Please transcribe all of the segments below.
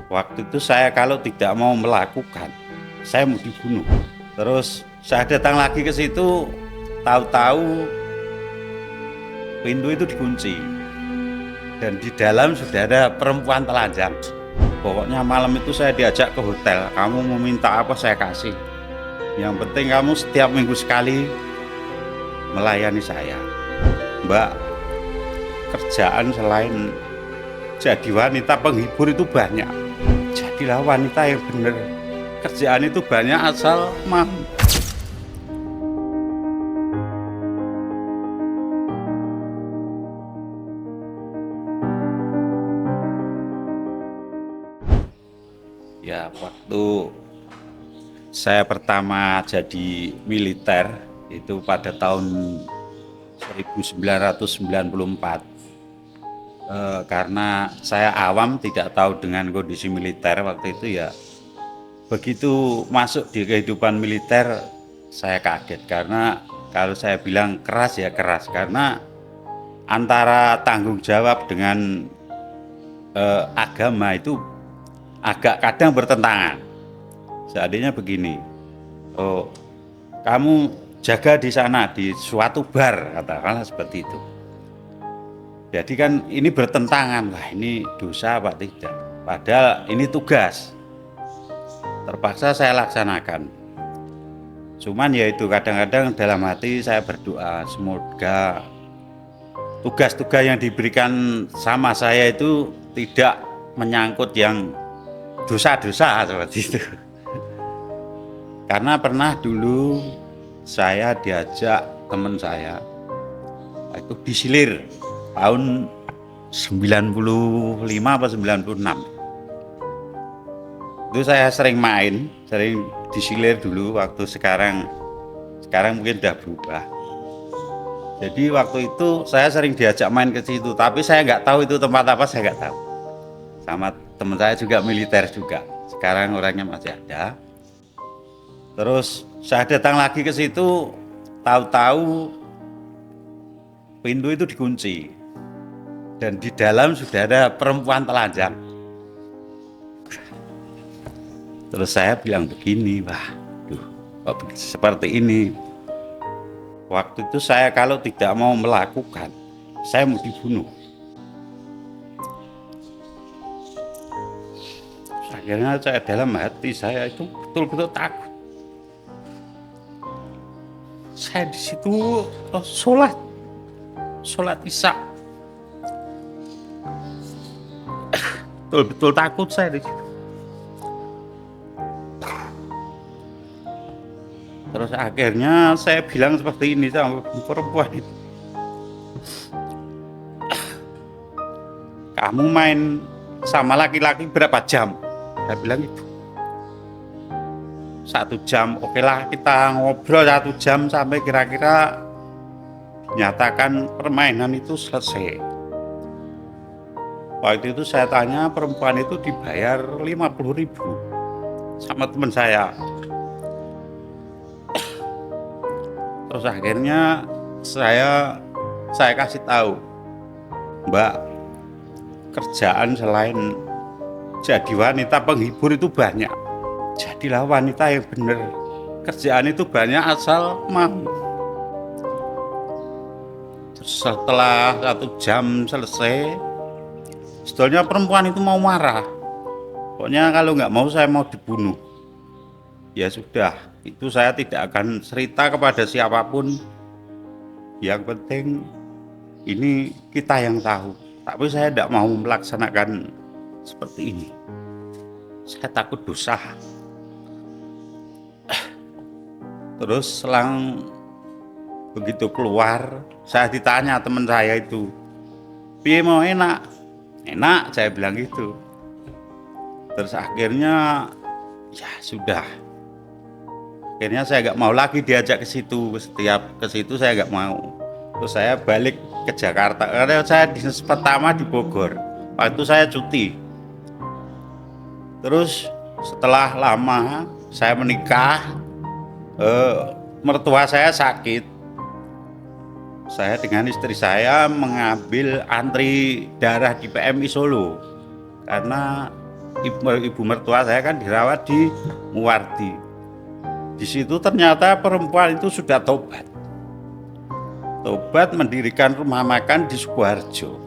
Waktu itu saya kalau tidak mau melakukan, saya mau dibunuh. Terus saya datang lagi ke situ, tahu-tahu pintu itu dikunci dan di dalam sudah ada perempuan telanjang. Pokoknya malam itu saya diajak ke hotel, kamu mau minta apa saya kasih. Yang penting kamu setiap minggu sekali melayani saya. Mbak, kerjaan selain jadi wanita penghibur itu banyak. Jadilah wanita yang benar. Kerjaan itu banyak asal mau. Ya, waktu saya pertama jadi militer itu pada tahun 1994. Karena saya awam tidak tahu dengan kondisi militer waktu itu ya. Begitu masuk di kehidupan militer saya kaget karena kalau saya bilang keras ya keras karena antara tanggung jawab dengan agama itu agak kadang bertentangan. Seandainya begini, oh kamu jaga di sana di suatu bar katakanlah seperti itu. Jadi kan ini bertentangan, wah ini dosa apa tidak? Padahal ini tugas, terpaksa saya laksanakan. Cuman ya itu kadang-kadang dalam hati saya berdoa semoga tugas-tugas yang diberikan sama saya itu tidak menyangkut yang dosa-dosa seperti itu. Karena pernah dulu saya diajak teman saya itu disilir tahun 95 atau 96. Itu saya sering main, sering disilir dulu waktu sekarang mungkin udah berubah. Jadi waktu itu saya sering diajak main ke situ, tapi saya nggak tahu itu tempat apa, saya nggak tahu. Sama teman saya juga militer juga. Sekarang orangnya masih ada. Terus saya datang lagi ke situ, tahu-tahu pintu itu dikunci dan di dalam sudah ada perempuan telanjang. Terus saya bilang begini, wah, kok seperti ini. Waktu itu saya kalau tidak mau melakukan, saya mau dibunuh. Akhirnya saya dalam hati saya itu betul-betul takut. Saya di situ sholat isya. Betul-betul takut saya di situ. Terus akhirnya saya bilang seperti ini sama perempuan itu. Kamu main sama laki-laki berapa jam? Saya bilang itu. 1 jam, oke lah kita ngobrol 1 jam sampai kira-kira nyatakan permainan itu selesai. Waktu itu saya tanya perempuan itu dibayar 50.000 sama teman saya. Terus akhirnya saya kasih tahu, Mbak, kerjaan selain jadi wanita penghibur itu banyak. Jadilah wanita yang benar. Kerjaan itu banyak asal mau. Terus setelah 1 jam selesai, sebetulnya perempuan itu mau marah. Pokoknya kalau nggak mau saya mau dibunuh. Ya sudah, itu saya tidak akan cerita kepada siapapun. Yang penting ini kita yang tahu. Tapi saya tidak mau melaksanakan seperti ini. Saya takut dosa. Terus selang begitu keluar, saya ditanya teman saya itu, piye mau enak? Enak, saya bilang gitu. Terus akhirnya ya sudah. Akhirnya saya nggak mau lagi diajak ke situ. Setiap ke situ saya nggak mau. Terus saya balik ke Jakarta. Karena saya dinas pertama di Bogor. Waktu saya cuti. Terus setelah lama saya menikah, mertua saya sakit. Saya dengan istri saya mengambil antri darah di PMI Solo karena ibu mertua saya kan dirawat di Muwardi. Di situ ternyata perempuan itu sudah tobat mendirikan rumah makan di Sukoharjo.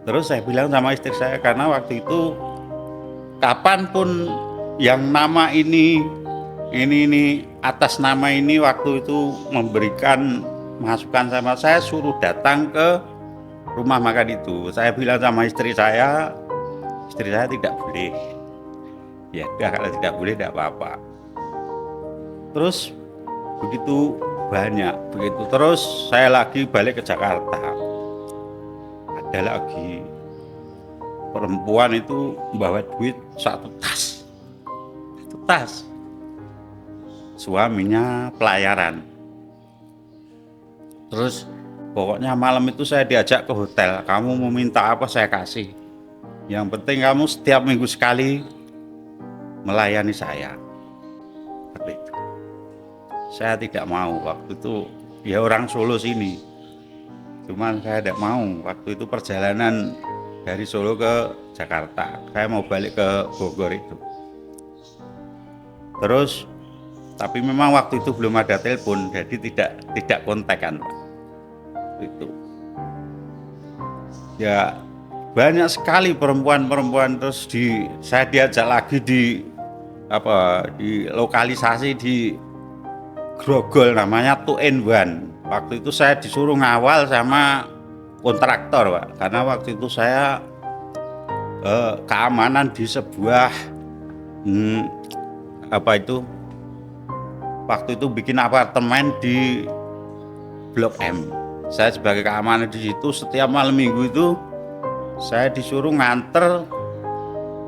Terus saya bilang sama istri saya, karena waktu itu kapanpun yang nama ini atas nama ini waktu itu memberikan masukan sama saya, suruh datang ke rumah makan itu. Saya bilang sama istri saya tidak boleh. Ya udah, kalau tidak boleh tidak apa-apa. Terus begitu terus saya lagi balik ke Jakarta, ada lagi perempuan itu membawa duit satu tas, suaminya pelayaran. Terus pokoknya malam itu saya diajak ke hotel, kamu mau minta apa saya kasih, yang penting kamu setiap minggu sekali melayani saya. Seperti itu. Saya tidak mau waktu itu, ya orang Solo sini, cuman saya tidak mau. Waktu itu perjalanan dari Solo ke Jakarta, saya mau balik ke Bogor itu. Terus tapi memang waktu itu belum ada telepon, jadi tidak kontekan, Pak. Itu ya banyak sekali perempuan. Terus saya diajak lagi di lokalisasi di Grogol, namanya 2-in-1. Waktu itu saya disuruh ngawal sama kontraktor, Pak, karena waktu itu saya keamanan di sebuah waktu itu bikin apartemen di Blok M. Saya sebagai keamanan di situ, setiap malam minggu itu saya disuruh nganter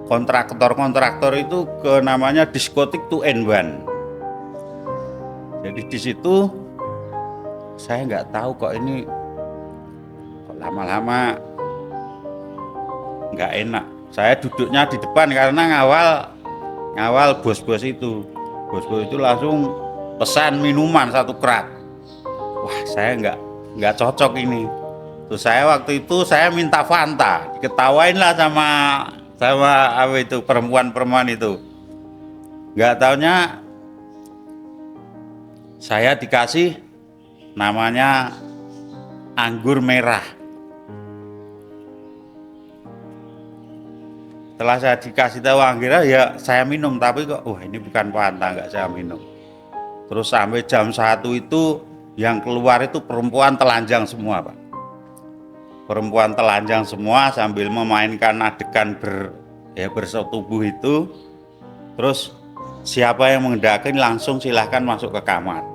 kontraktor itu ke namanya diskotik 2-in-1. Jadi di situ saya nggak tahu kok ini lama-lama nggak enak. Saya duduknya di depan karena ngawal bos-bos itu. Bos-bos itu langsung pesan minuman 1 kerat. Wah, saya nggak cocok ini. Terus saya waktu itu saya minta Fanta, diketawain lah sama apa itu perempuan itu. Nggak taunya saya dikasih namanya anggur merah. Setelah saya dikasih tahu anggur, ya saya minum, tapi kok ini bukan Fanta, nggak saya minum. Terus sampai jam 1 itu yang keluar itu perempuan telanjang semua, Pak. Perempuan telanjang semua sambil memainkan adegan bersetubuh itu. Terus siapa yang menghendaki langsung silahkan masuk ke kamar.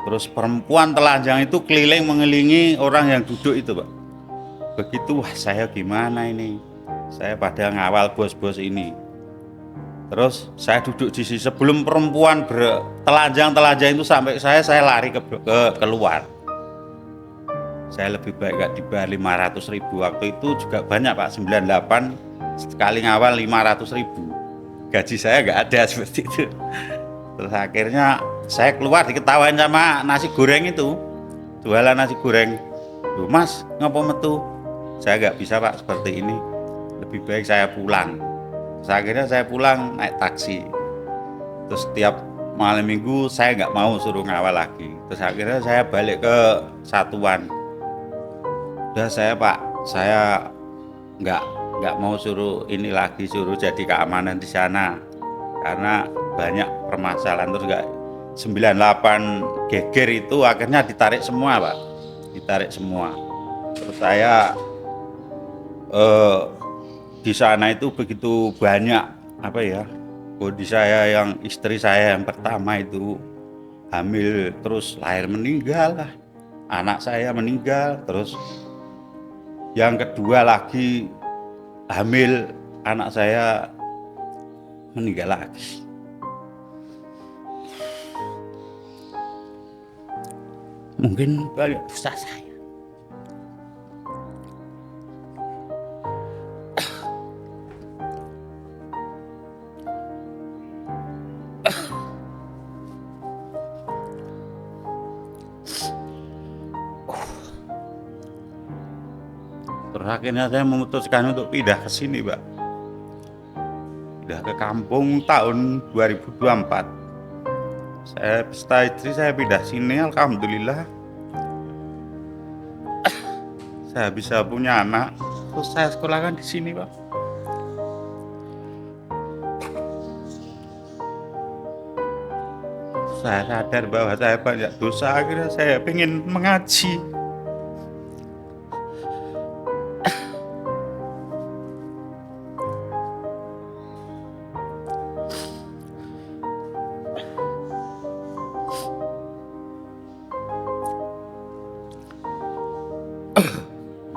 Terus perempuan telanjang itu keliling mengelilingi orang yang duduk itu, Pak. Begitu, wah saya gimana ini? Saya pada ngawal bos-bos ini. Terus saya duduk di sini sebelum perempuan telanjang itu sampai saya lari keluar. Saya lebih baik gak dibayar 500.000. Waktu itu juga banyak, Pak, 98 sekali ngawal 500.000. Gaji saya gak ada seperti itu. Terus akhirnya saya keluar diketawain sama nasi goreng itu, jualan nasi goreng. Duh, Mas, ngapa metu? Saya nggak bisa, Pak, seperti ini. Lebih baik saya pulang. Terus akhirnya saya pulang naik taksi. Terus setiap malam minggu saya nggak mau suruh ngawal lagi. Terus akhirnya saya balik ke satuan. Udah saya nggak mau suruh ini lagi, suruh jadi keamanan di sana karena banyak permasalahan. Terus 98 geger itu akhirnya ditarik semua, Pak, ditarik semua. Terus saya di sana itu begitu banyak kondisi saya, yang istri saya yang pertama itu hamil, terus lahir meninggal lah, anak saya meninggal. Terus yang kedua lagi hamil, anak saya meninggal lagi. Mungkin banyak dosa saya. Terus akhirnya saya memutuskan untuk pindah ke sini, Pak. Pindah ke kampung tahun 2024. Saya beserta istri saya pindah sini, alhamdulillah saya bisa punya anak. Terus saya sekolahkan di sini, Pak. Saya sadar bahwa saya banyak dosa, akhirnya saya pengen mengaji.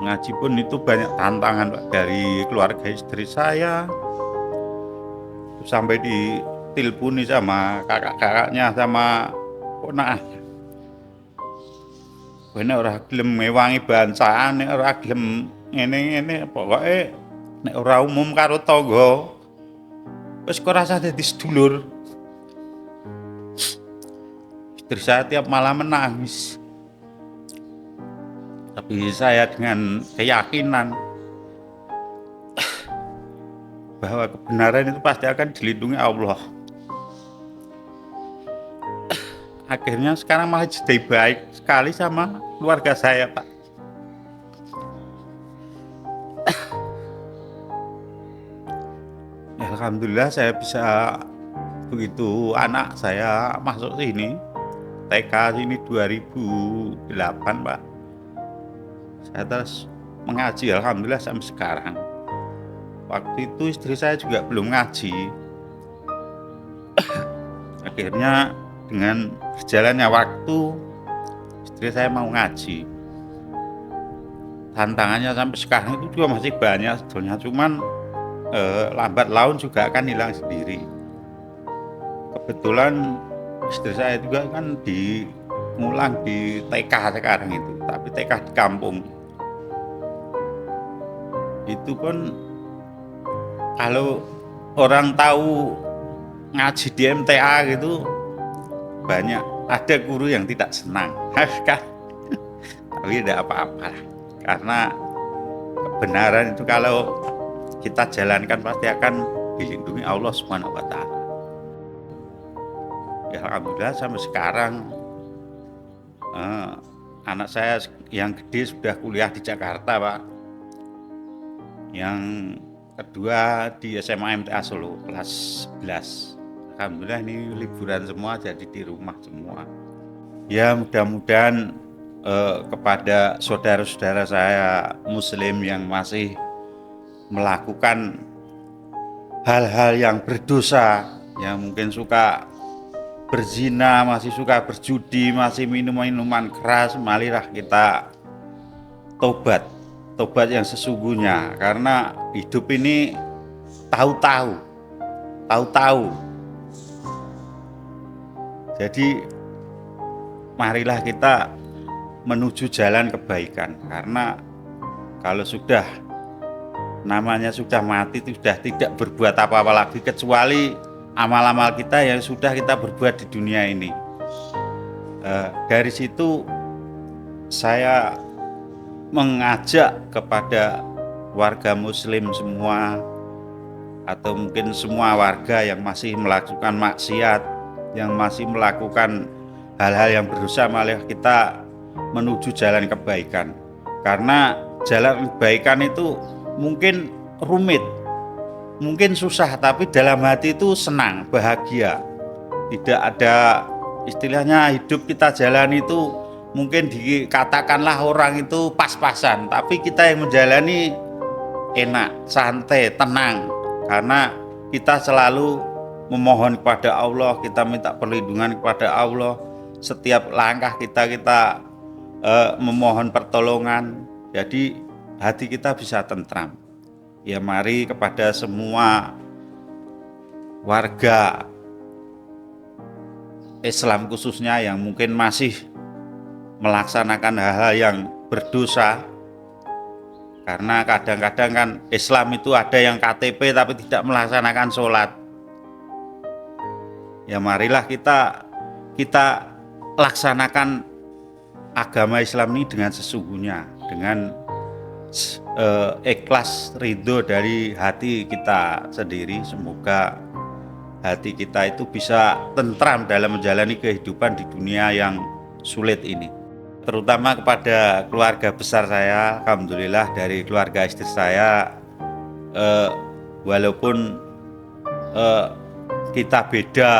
Mengaji pun itu banyak tantangan, Pak, dari keluarga istri saya. Sampai diteleponi sama kakak-kakaknya sama ponakannya. Nek ora gelem ngewangi bancaan, nek ora gelem ngene-ngene, pokoke nek ora umum karo tangga, wis kok rasa dadi sedulur. Istri saya tiap malam menangis. Tapi saya dengan keyakinan bahwa kebenaran itu pasti akan dilindungi Allah. Akhirnya sekarang malah jadi baik sekali sama keluarga saya, Pak. Alhamdulillah saya bisa, begitu anak saya masuk sini TK sini 2008, Pak. Saya terus mengaji, alhamdulillah sampai sekarang. Waktu itu istri saya juga belum ngaji. Akhirnya dengan berjalannya waktu, istri saya mau ngaji. Tantangannya sampai sekarang itu juga masih banyak sebetulnya, cuman lambat laun juga akan hilang sendiri. Kebetulan istri saya juga kan ngulang di TK sekarang itu, tapi TK di kampung. Itu pun kalau orang tahu ngaji di MTA gitu, banyak ada guru yang tidak senang, kan? Tapi tidak apa-apa, karena kebenaran itu kalau kita jalankan pasti akan dilindungi Allah Subhanahu wa Ta'ala. Ya alhamdulillah sampai sekarang anak saya yang gede sudah kuliah di Jakarta, Pak. Yang kedua di SMA MTA Solo kelas 11. Alhamdulillah ini liburan semua, jadi di rumah semua. Ya mudah-mudahan kepada saudara-saudara saya Muslim yang masih melakukan hal-hal yang berdosa, yang mungkin suka berzina, masih suka berjudi, masih minum minuman keras, marilah kita tobat yang sesungguhnya, karena hidup ini tahu-tahu. Jadi marilah kita menuju jalan kebaikan, karena kalau sudah namanya sudah mati itu sudah tidak berbuat apa-apa lagi kecuali amal-amal kita yang sudah kita berbuat di dunia ini. Dari situ saya mengajak kepada warga Muslim semua, atau mungkin semua warga yang masih melakukan maksiat, yang masih melakukan hal-hal yang berdosa, malah kita menuju jalan kebaikan. Karena jalan kebaikan itu mungkin rumit, mungkin susah, tapi dalam hati itu senang, bahagia. Tidak ada istilahnya hidup kita jalan itu mungkin dikatakanlah orang itu pas-pasan, tapi kita yang menjalani enak, santai, tenang, karena kita selalu memohon kepada Allah, kita minta perlindungan kepada Allah. Setiap langkah kita memohon pertolongan, jadi hati kita bisa tentram. Ya mari kepada semua warga Islam khususnya yang mungkin masih melaksanakan hal-hal yang berdosa, karena kadang-kadang kan Islam itu ada yang KTP tapi tidak melaksanakan sholat. Ya marilah kita laksanakan agama Islam ini dengan sesungguhnya, dengan ikhlas ridho dari hati kita sendiri. Semoga hati kita itu bisa tentram dalam menjalani kehidupan di dunia yang sulit ini. Terutama kepada keluarga besar saya, alhamdulillah dari keluarga istri saya, walaupun kita beda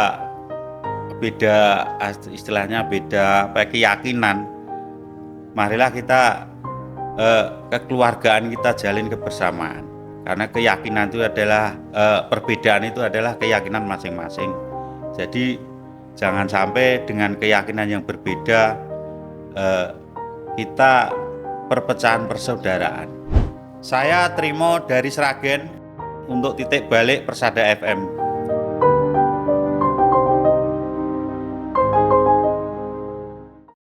istilahnya beda keyakinan, marilah kita kekeluargaan kita jalin kebersamaan, karena keyakinan itu adalah perbedaan itu adalah keyakinan masing-masing. Jadi jangan sampai dengan keyakinan yang berbeda kita perpecahan persaudaraan. Saya Trimo dari Sragen untuk Titik Balik Persada FM.